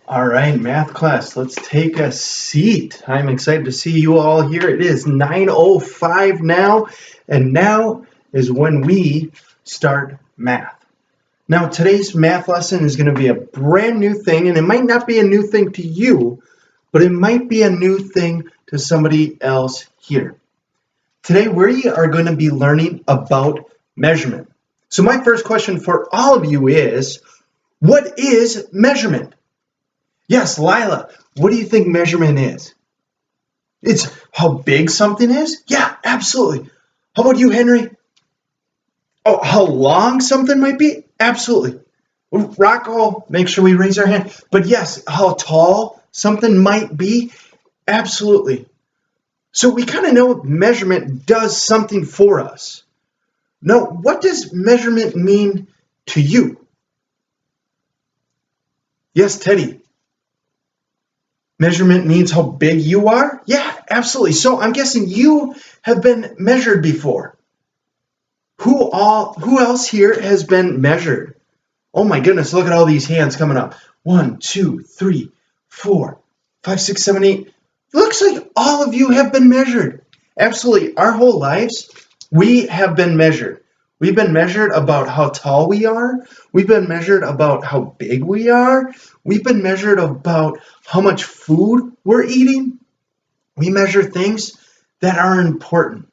All right, math class, let's take a seat. I'm excited to see you all here. It is 9:05 now, and now is when we start math. Now, today's math lesson is going to be a brand new thing, and it might not be a new thing to you, but it might be a new thing to somebody else here. Today, we are going to be learning about measurement. So my first question for all of you is, what is measurement? Yes, Lila, what do you think measurement is? It's how big something is? Yeah, absolutely. How about you, Henry? Oh, how long something might be? Absolutely. Rocco, make sure we raise our hand. But yes, how tall something might be? Absolutely. So we kind of know measurement does something for us. Now, what does measurement mean to you? Yes, Teddy. Measurement means how big you are? Yeah, absolutely. So I'm guessing you have been measured before. Who else here has been measured? Oh my goodness, look at all these hands coming up. 1, 2, 3, 4, 5, 6, 7, 8. Looks like all of you have been measured. Absolutely. Our whole lives, we have been measured. We've been measured about how tall we are. We've been measured about how big we are. We've been measured about how much food we're eating. We measure things that are important.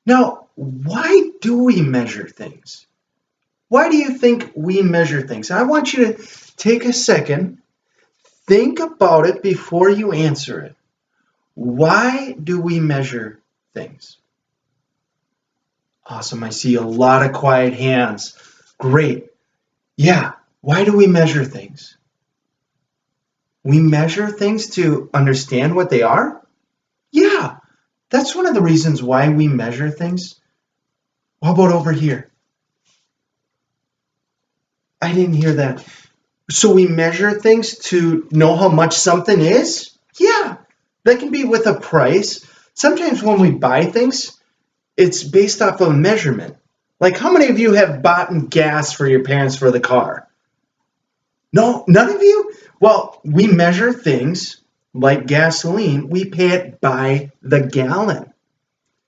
Now, why do we measure things? Why do you think we measure things? I want you to take a second, think about it before you answer it. Why do we measure things? Awesome, I see a lot of quiet hands. Great. Yeah, why do we measure things? We measure things to understand what they are? Yeah, that's one of the reasons why we measure things. How about over here? I didn't hear that. So we measure things to know how much something is? Yeah, that can be with a price. Sometimes when we buy things, it's based off of a measurement. Like, how many of you have bought gas for your parents for the car? No, none of you? Well, we measure things like gasoline. We pay it by the gallon.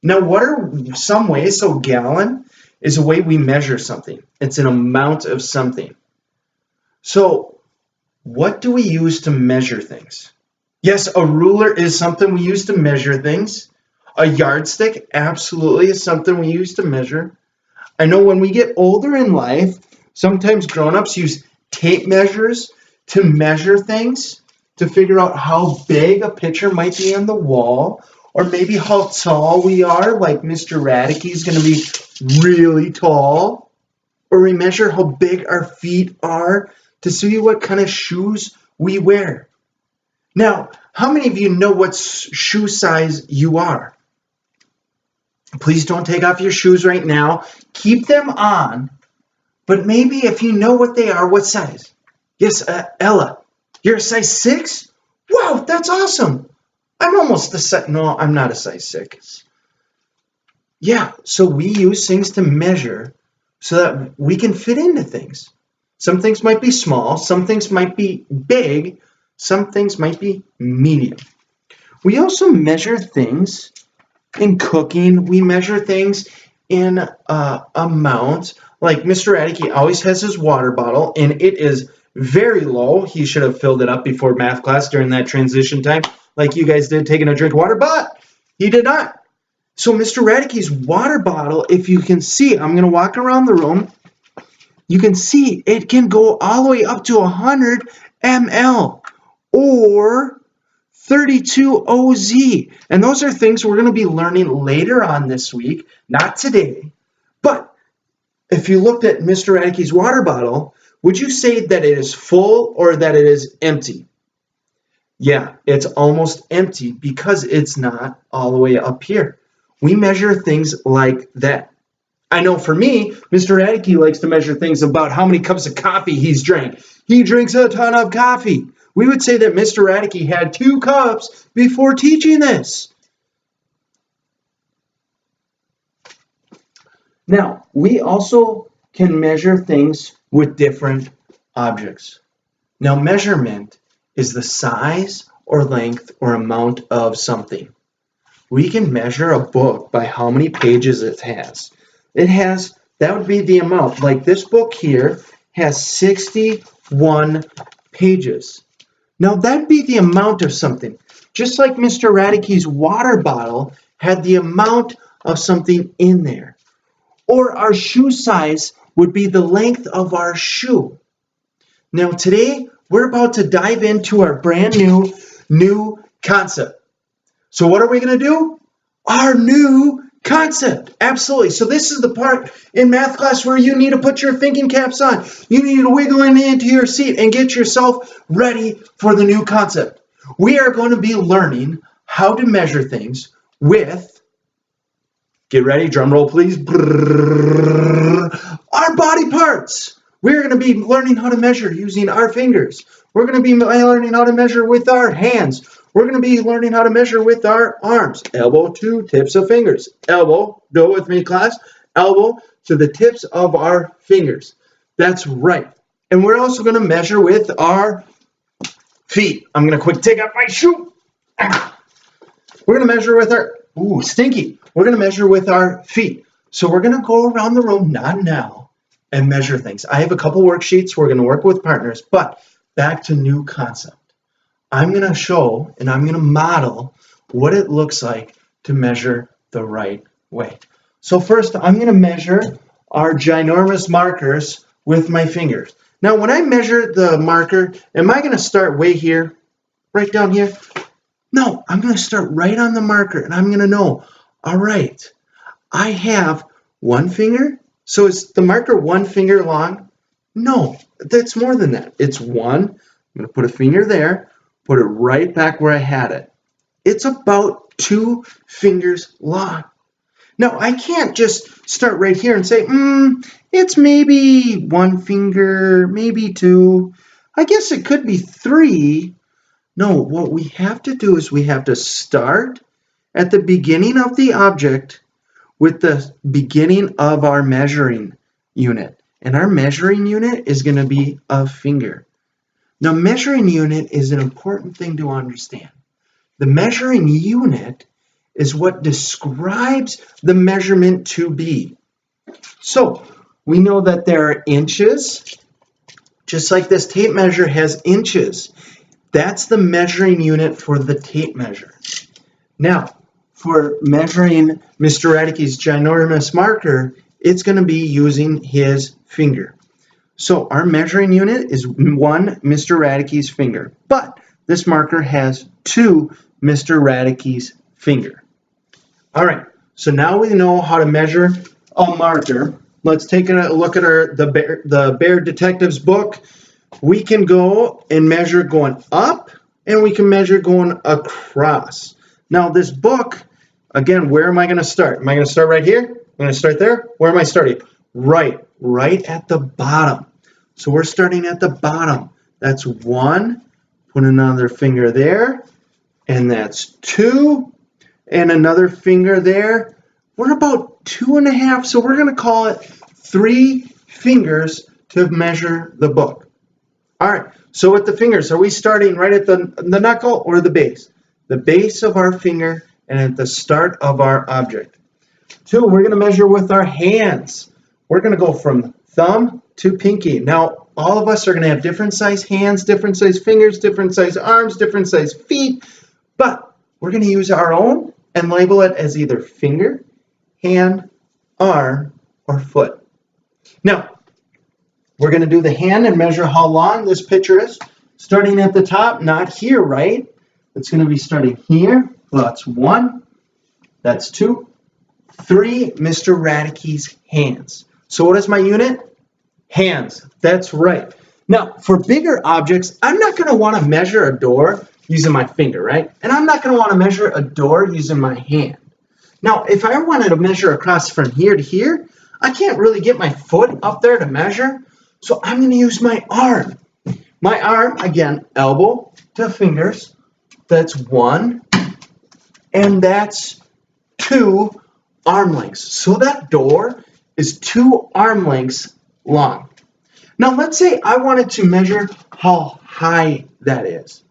Now, what are some ways? So gallon is a way we measure something. It's an amount of something. So what do we use to measure things? Yes, a ruler is something we use to measure things. A yardstick absolutely is something we use to measure. I know when we get older in life, sometimes grown-ups use tape measures to measure things, to figure out how big a picture might be on the wall, or maybe how tall we are, like Mr. Radeke is going to be really tall. Or we measure how big our feet are to see what kind of shoes we wear. Now, how many of you know what shoe size you are? Please don't take off your shoes right now. Keep them on. But maybe if you know what they are, what size? Yes, Ella, you're a size 6? Wow, that's awesome. I'm almost a size. No, I'm not a size 6. Yeah, so we use things to measure so that we can fit into things. Some things might be small, some things might be big, some things might be medium. We also measure things in cooking. We measure things in amounts. Like Mr. Radeke always has his water bottle, and it is very low. He should have filled it up before math class during that transition time, like you guys did, taking a drink of water, but he did not. So Mr. Radeke's water bottle, if you can see, I'm going to walk around the room. You can see it can go all the way up to 100 ml or 32 OZ. And those are things we're going to be learning later on this week, not today. But if you looked at Mr. Radeke's water bottle, would you say that it is full or that it is empty? Yeah, it's almost empty because it's not all the way up here. We measure things like that. I know for me, Mr. Radeke likes to measure things about how many cups of coffee he's drank. He drinks a ton of coffee. We would say that Mr. Radeke had 2 cups before teaching this. Now, we also can measure things with different objects. Now, measurement is the size or length or amount of something. We can measure a book by how many pages it has. That would be the amount. Like this book here has 61 pages. Now that'd be the amount of something. Just like Mr. Radeke's water bottle had the amount of something in there. Or our shoe size would be the length of our shoe. Now today, we're about to dive into our brand new concept. So what are we going to do? Our new concept. Absolutely. So this is the part in math class where you need to put your thinking caps on. You need to wiggle into your seat and get yourself ready for the new concept. We are going to be learning how to measure things with, get ready, drum roll please, our body parts. We're going to be learning how to measure using our fingers. We're going to be learning how to measure with our hands. We're going to be learning how to measure with our arms. Elbow to tips of fingers. Elbow, go with me class, elbow to the tips of our fingers. That's right. And we're also going to measure with our feet. I'm going to quick take out my shoe. We're going to measure with our, stinky. We're going to measure with our feet. So we're going to go around the room, not now, and measure things. I have a couple worksheets. We're going to work with partners, but back to new concept. I'm going to show and I'm going to model what it looks like to measure the right way. So first, I'm going to measure our ginormous markers with my fingers. Now, when I measure the marker, am I going to start way here, right down here? No, I'm going to start right on the marker, and I'm going to know, all right, I have one finger. So is the marker 1 finger long? No, that's more than that. It's one. I'm going to put a finger there, put it right back where I had it. It's about 2 fingers long. Now, I can't just start right here and say, it's maybe 1 finger, maybe 2. I guess it could be 3. No, what we have to do is we have to start at the beginning of the object with the beginning of our measuring unit. And our measuring unit is going to be a finger. Now, measuring unit is an important thing to understand. The measuring unit is what describes the measurement to be. So, we know that there are inches, just like this tape measure has inches. That's the measuring unit for the tape measure. Now, for measuring Mr. Radeke's ginormous marker, it's going to be using his finger. So our measuring unit is 1 Mr. Radeke's finger, but this marker has 2 Mr. Radeke's finger. All right, so now we know how to measure a marker. Let's take a look at the Bear Detective's book. We can go and measure going up, and we can measure going across. Now this book, again, where am I going to start? Am I going to start right here? I'm going to start there? Where am I starting? Right at the bottom. So we're starting at the bottom. That's 1. Put another finger there, and that's 2, and another finger there. We're about 2.5, so we're going to call it 3 fingers to measure the book. All right, so with the fingers, are we starting right at the knuckle or the base? The base of our finger and at the start of our object. 2, we're going to measure with our hands. We're going to go from thumb to pinky. Now, all of us are going to have different size hands, different size fingers, different size arms, different size feet, but we're going to use our own and label it as either finger, hand, arm, or foot. Now, we're going to do the hand and measure how long this picture is. Starting at the top, not here, right? It's going to be starting here. Well, that's 1. That's 2. 3, Mr. Radeke's hands. So what is my unit? Hands. That's right. Now, for bigger objects, I'm not going to want to measure a door using my finger, right? And I'm not going to want to measure a door using my hand. Now, if I wanted to measure across from here to here, I can't really get my foot up there to measure. So I'm going to use my arm. My arm, again, elbow to fingers. That's 1. And that's 2 arm lengths. So that door is 2 arm lengths long. Now let's say I wanted to measure how high that is.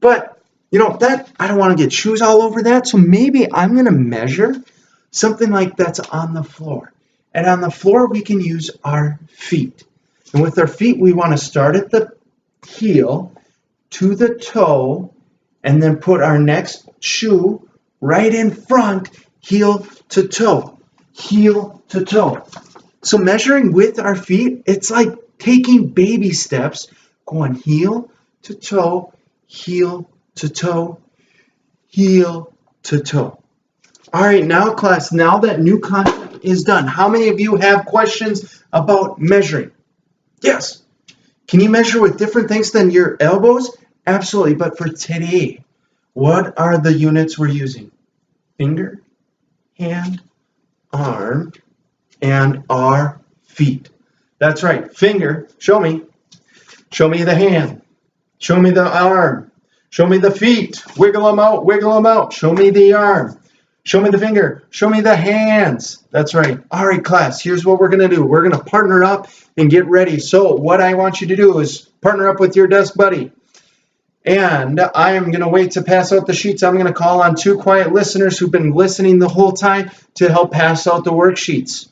But, that I don't want to get shoes all over that. So maybe I'm going to measure something like that's on the floor. And on the floor, we can use our feet. And with our feet, we want to start at the heel to the toe, and then put our next shoe right in front, heel to toe, heel to toe. So measuring with our feet, it's like taking baby steps, going heel to toe, heel to toe, heel to toe. All right, now class, now that new concept is done, how many of you have questions about measuring? Yes. Can you measure with different things than your elbows? Absolutely, but for today, what are the units we're using? Finger, hand, arm, and our feet. That's right, finger, show me. Show me the hand. Show me the arm. Show me the feet. Wiggle them out, wiggle them out. Show me the arm. Show me the finger. Show me the hands. That's right. All right, class, here's what we're going to do. We're going to partner up and get ready. So what I want you to do is partner up with your desk buddy. And I am going to wait to pass out the sheets. I'm going to call on 2 quiet listeners who've been listening the whole time to help pass out the worksheets.